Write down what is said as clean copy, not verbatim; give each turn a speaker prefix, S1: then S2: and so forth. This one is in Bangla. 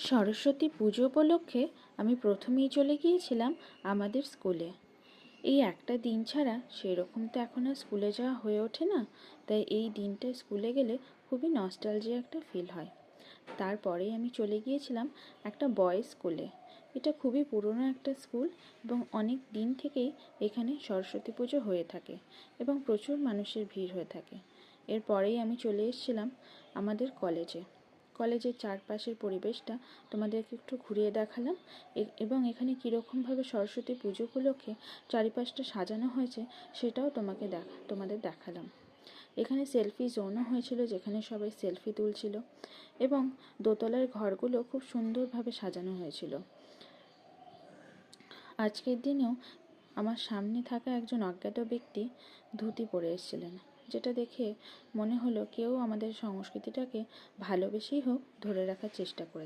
S1: সরস্বতী পুজো উপলক্ষে আমি প্রথমেই চলে গিয়েছিলাম আমাদের স্কুলে। এই একটা দিন ছাড়া সেরকম তো এখন আর স্কুলে যাওয়া হয়ে ওঠে না, তাই এই দিনটা স্কুলে গেলে খুবই নস্টালজিয়া একটা ফিল হয়। তারপরেই আমি চলে গিয়েছিলাম একটা বয়েজ স্কুলে। এটা খুবই পুরনো একটা স্কুল এবং অনেক দিন থেকেই এখানে সরস্বতী পুজো হয়ে থাকে এবং প্রচুর মানুষের ভিড় হয়ে থাকে। এরপরেই আমি চলে এসেছিলাম আমাদের কলেজের চারপাশের পরিবেশটা তোমাদেরকে একটু ঘুরিয়ে দেখালাম এবং এখানে কীরকমভাবে সরস্বতী পুজো উপলক্ষে চারিপাশটা সাজানো হয়েছে সেটাও তোমাদের দেখালাম। এখানে সেলফি জোনও হয়েছিল, যেখানে সবাই সেলফি তুলছিল এবং দোতলার ঘরগুলো খুব সুন্দরভাবে সাজানো হয়েছিল। আজকের দিনেও আমার সামনে থাকা একজন অজ্ঞাত ব্যক্তি ধুতি পরে এসেছিলেন, যেটা দেখে মনে হলো কেউ আমাদের সংস্কৃতিটাকে ভালোবেসেই হোক ধরে রাখার চেষ্টা করেছে।